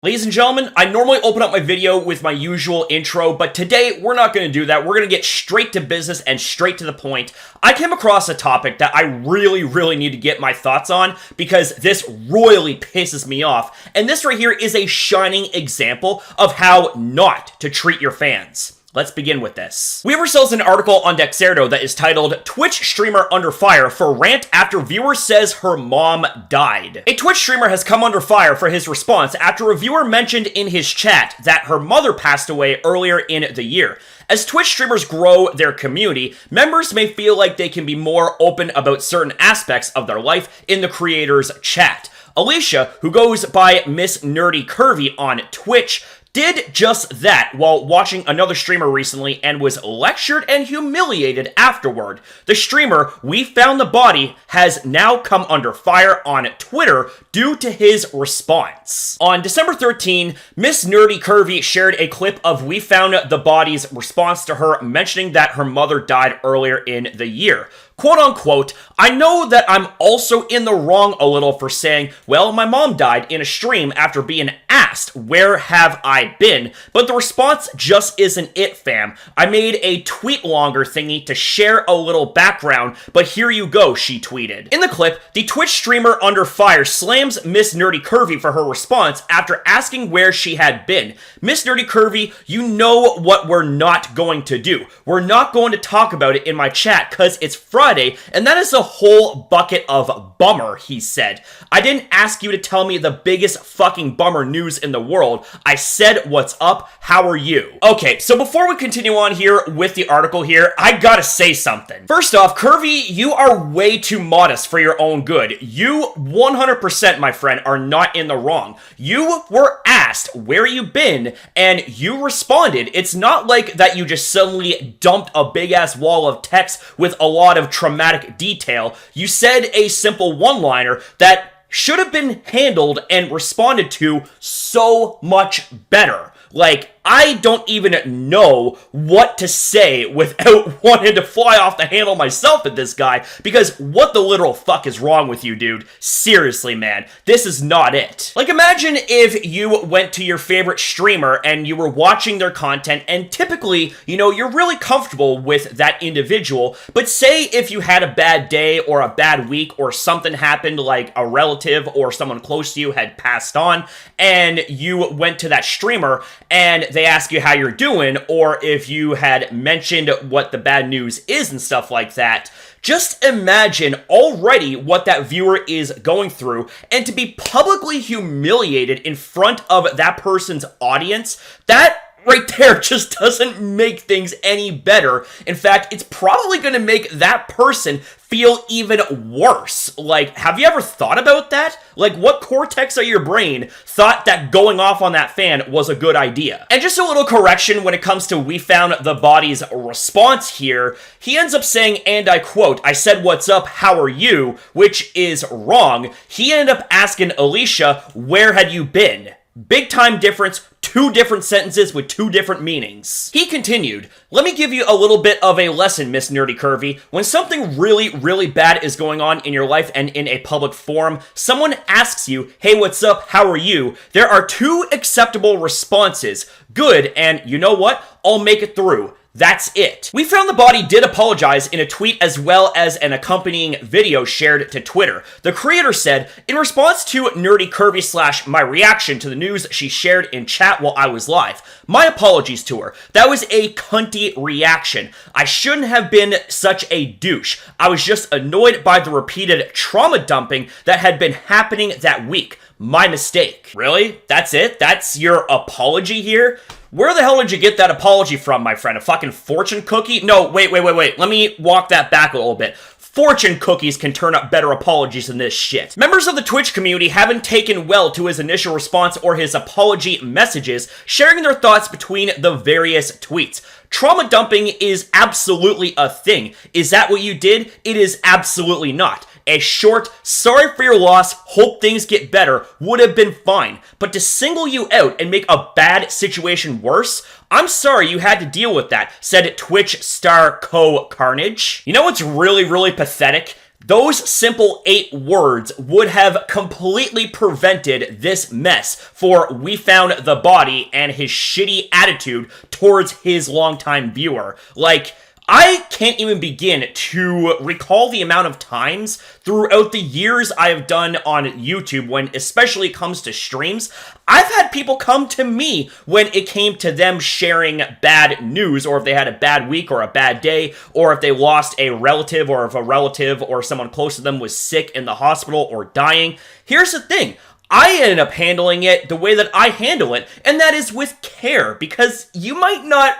Ladies and gentlemen, I normally open up my video with my usual intro, but today we're not going to do that. We're going to get straight to business and straight to the point. I came across a topic that I really need to get my thoughts on because this royally pisses me off, and this right here is a shining example of how not to treat your fans. Let's begin with this. We sells an article on Dexerto that is titled, Twitch Streamer Under Fire for Rant After Viewer Says Her Mom Died. A Twitch streamer has come under fire for his response after a viewer mentioned in his chat that her mother passed away earlier in the year. As Twitch streamers grow their community, members may feel like they can be more open about certain aspects of their life in the creator's chat. Alicia, who goes by Miss Nerdy Curvy on Twitch, did just that while watching another streamer recently and was lectured and humiliated afterward. The streamer, WeFoundTheBody, has now come under fire on Twitter due to his response. On December 13, Miss Nerdy Curvy shared a clip of WeFoundTheBody's response to her mentioning that her mother died earlier in the year. Quote unquote, I know that I'm also in the wrong a little for saying, well, my mom died in a stream after being asked, where have I been? But the response just isn't it, fam. I made a tweet longer thingy to share a little background, but here you go, she tweeted. In the clip, the Twitch streamer under fire slams Miss Nerdy Curvy for her response after asking where she had been. Miss Nerdy Curvy, you know what we're not going to do. We're not going to talk about it in my chat because it's Friday, and that is a whole bucket of bummer, he said. I didn't ask you to tell me the biggest fucking bummer news in the world. I said, what's up? How are you? Okay, so before we continue on here with the article here, I gotta say something. First off, Curvy, you are way too modest for your own good. You 100%, my friend, are not in the wrong. You were asked where you been, and you responded. It's not like that you just suddenly dumped a big-ass wall of text with a lot of traumatic detail. You said a simple one-liner that should have been handled and responded to so much better. Like, I don't even know what to say without wanting to fly off the handle myself at this guy, because what the literal fuck is wrong with you, dude? Seriously, man, this is not it. Like, imagine if you went to your favorite streamer and you were watching their content, and typically, you know, you're really comfortable with that individual, but say if you had a bad day or a bad week or something happened, like a relative or someone close to you had passed on, and you went to that streamer and they ask you how you're doing, or if you had mentioned what the bad news is and stuff like that. Just imagine already what that viewer is going through, and to be publicly humiliated in front of that person's audience, that right there just doesn't make things any better. In fact, it's probably going to make that person feel even worse. Like, have you ever thought about that? Like, what cortex of your brain thought that going off on that fan was a good idea? And just a little correction when it comes to WeFoundTheBody's response here, he ends up saying, and I quote, I said, what's up, how are you? Which is wrong. He ended up asking Alicia, where had you been? Big time difference, two different sentences with two different meanings. He continued, let me give you a little bit of a lesson, Miss Nerdy Curvy. When something really bad is going on in your life and in a public forum, someone asks you, hey, what's up, how are you? There are two acceptable responses, good, and you know what? I'll make it through. That's it. WeFoundTheBody did apologize in a tweet as well as an accompanying video shared to Twitter. The creator said, in response to Nerdy Curvy / my reaction to the news she shared in chat while I was live, my apologies to her. That was a cunty reaction. I shouldn't have been such a douche. I was just annoyed by the repeated trauma dumping that had been happening that week. My mistake. Really? That's it? That's your apology here? Where the hell did you get that apology from, my friend? A fucking fortune cookie? No, wait. Let me walk that back a little bit. Fortune cookies can turn up better apologies than this shit. Members of the Twitch community haven't taken well to his initial response or his apology messages, sharing their thoughts between the various tweets. Trauma dumping is absolutely a thing. Is that what you did? It is absolutely not. A short, sorry for your loss, hope things get better would have been fine. But to single you out and make a bad situation worse, I'm sorry you had to deal with that, said Twitch star Co Carnage. You know what's really pathetic? Those simple 8 words would have completely prevented this mess for WeFoundTheBody and his shitty attitude towards his longtime viewer. Like, I can't even begin to recall the amount of times throughout the years I have done on YouTube when especially comes to streams, I've had people come to me when it came to them sharing bad news, or if they had a bad week or a bad day, or if they lost a relative, or if a relative or someone close to them was sick in the hospital or dying. Here's the thing. I ended up handling it the way that I handle it, and that is with care, because you might not,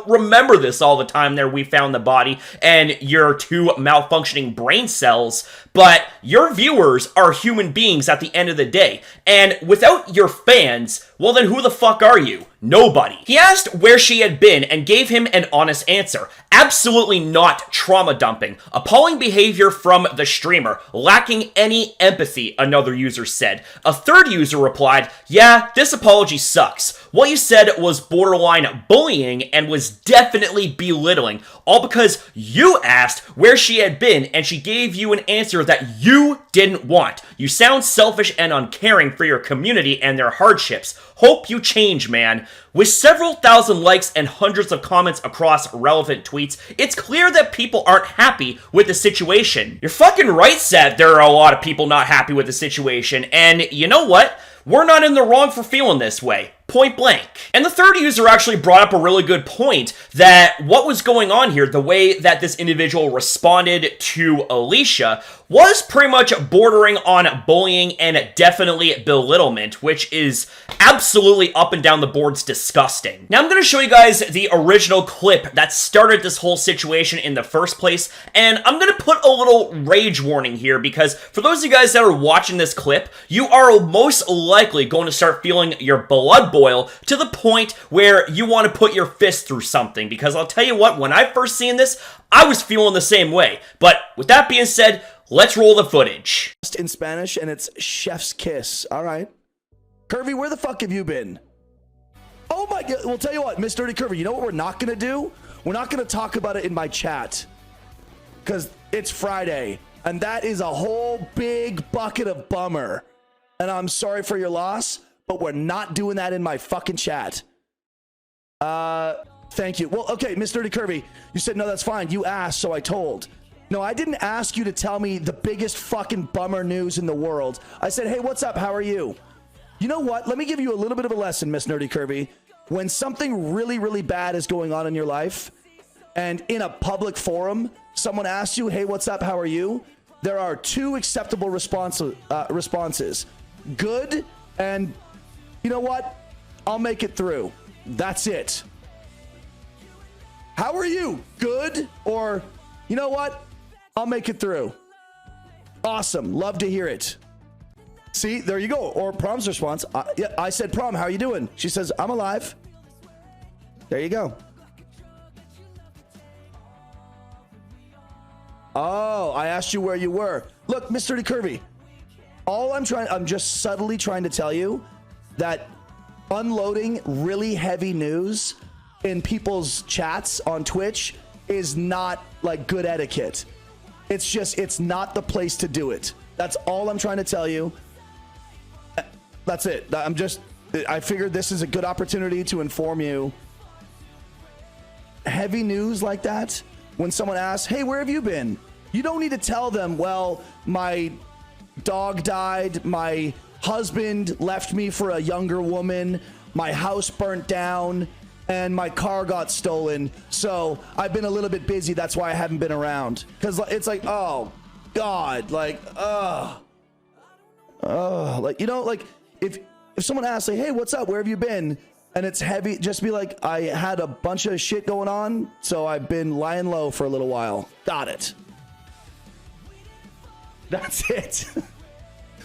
remember this all the time there, WeFoundTheBody, and your 2 malfunctioning brain cells, but your viewers are human beings at the end of the day, and without your fans, well then who the fuck are you? Nobody. He asked where she had been and gave him an honest answer. Absolutely not trauma dumping. Appalling behavior from the streamer. Lacking any empathy, another user said. A third user replied, yeah, this apology sucks. What you said was borderline bullying and was definitely belittling. All because you asked where she had been and she gave you an answer that you didn't want. You sound selfish and uncaring for your community and their hardships. Hope you change, man. With several thousand likes and hundreds of comments across relevant tweets, it's clear that people aren't happy with the situation. You're fucking right, Seth. There are a lot of people not happy with the situation, and you know what? We're not in the wrong for feeling this way. Point blank. And the third user actually brought up a really good point that what was going on here, the way that this individual responded to Alicia, was pretty much bordering on bullying and definitely belittlement, which is absolutely up and down the boards disgusting. Now I'm going to show you guys the original clip that started this whole situation in the first place, and I'm going to put a little rage warning here because for those of you guys that are watching this clip, you are most likely going to start feeling your blood boil to the point where you want to put your fist through something, because I'll tell you what, when I first seen this, I was feeling the same way. But with that being said, let's roll the footage. In Spanish, and it's chef's kiss. All right. Curvy, where the fuck have you been? Oh my God. Well, tell you what, Miss Dirty Curvy, you know what we're not going to do? We're not going to talk about it in my chat because it's Friday, and that is a whole big bucket of bummer. And I'm sorry for your loss, but we're not doing that in my fucking chat. Thank you. Well, okay, Miss Dirty Curvy, you said, no, that's fine. You asked, so I told. No, I didn't ask you to tell me the biggest fucking bummer news in the world. I said, hey, what's up? How are you? You know what? Let me give you a little bit of a lesson, Miss Nerdy Curvy. When something really, really bad is going on in your life, and in a public forum, someone asks you, hey, what's up? How are you? There are 2 acceptable responses. Good, and you know what? I'll make it through. That's it. How are you? Good, or you know what? I'll make it through. Awesome. Love to hear it. See, there you go. Or Prom's response. Yeah, I said, Prom, how are you doing? She says, I'm alive. There you go. Oh, I asked you where you were. Look, Mr. Curvy, I'm just subtly trying to tell you that unloading really heavy news in people's chats on Twitch is not like good etiquette. It's not the place to do it. That's all I'm trying to tell you. That's it. I figured this is a good opportunity to inform you. Heavy news like that, when someone asks, hey, where have you been? You don't need to tell them, well, my dog died, my husband left me for a younger woman, my house burnt down, and my car got stolen, so I've been a little bit busy, that's why I haven't been around. Because it's like, oh, God, like, like, you know, like, if someone asks, like, hey, what's up, where have you been? And it's heavy, just be like, I had a bunch of shit going on, so I've been lying low for a little while. Got it. That's it.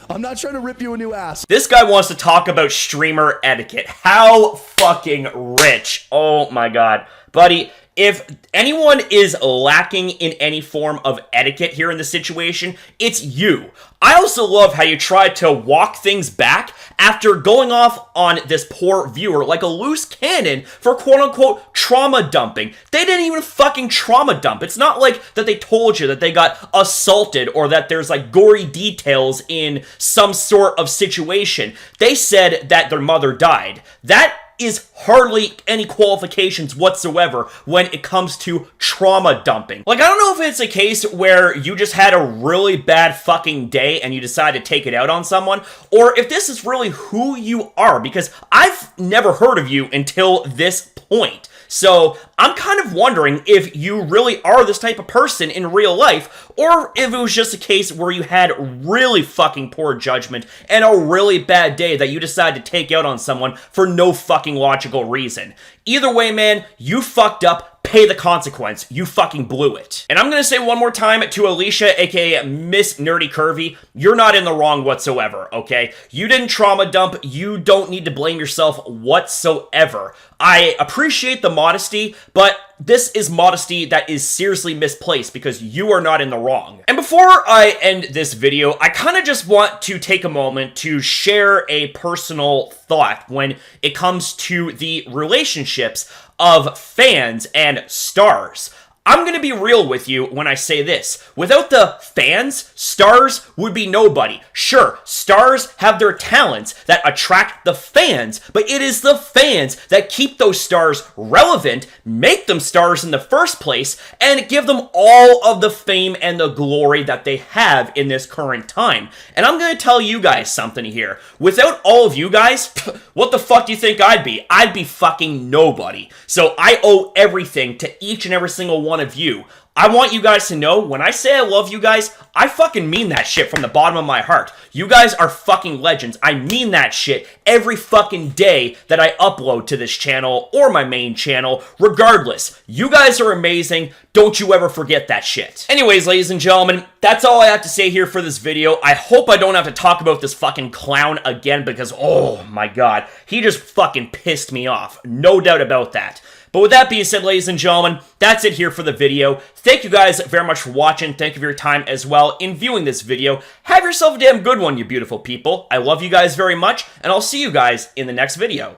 I'm not trying to rip you a new ass. This guy wants to talk about streamer etiquette. How fucking rich. Oh my God. Buddy, If anyone is lacking in any form of etiquette here in the situation, it's you. I also love how you tried to walk things back after going off on this poor viewer like a loose cannon for quote-unquote trauma dumping. They didn't even fucking trauma dump. It's not like that they told you that they got assaulted or that there's like gory details in some sort of situation. They said that their mother died. That is hardly any qualifications whatsoever when it comes to trauma dumping. Like, I don't know if it's a case where you just had a really bad fucking day and you decide to take it out on someone, or if this is really who you are, because I've never heard of you until this point. So I'm kind of wondering if you really are this type of person in real life, or if it was just a case where you had really fucking poor judgment and a really bad day that you decided to take out on someone for no fucking logical reason. Either way, man, you fucked up. Pay the consequence. You fucking blew it. And I'm gonna say one more time to Alicia, aka Miss Nerdy Curvy, you're not in the wrong whatsoever, okay? You didn't trauma dump. You don't need to blame yourself whatsoever. I appreciate the modesty, but this is modesty that is seriously misplaced because you are not in the wrong. And before I end this video, I kind of just want to take a moment to share a personal thought when it comes to the relationships of fans and stars. I'm going to be real with you when I say this. Without the fans, stars would be nobody. Sure, stars have their talents that attract the fans, but it is the fans that keep those stars relevant, make them stars in the first place, and give them all of the fame and the glory that they have in this current time. And I'm going to tell you guys something here. Without all of you guys, what the fuck do you think I'd be? I'd be fucking nobody. So I owe everything to each and every single one of you. I want you guys to know, when I say I love you guys, I fucking mean that shit from the bottom of my heart. You guys are fucking legends. I mean that shit every fucking day that I upload to this channel or my main channel. Regardless, you guys are amazing. Don't you ever forget that shit. Anyways, ladies and gentlemen, that's all I have to say here for this video. I hope I don't have to talk about this fucking clown again because, oh my god, he just fucking pissed me off. No doubt about that. But with that being said, ladies and gentlemen, that's it here for the video. Thank you guys very much for watching. Thank you for your time as well in viewing this video. Have yourself a damn good one, you beautiful people. I love you guys very much, and I'll see you guys in the next video.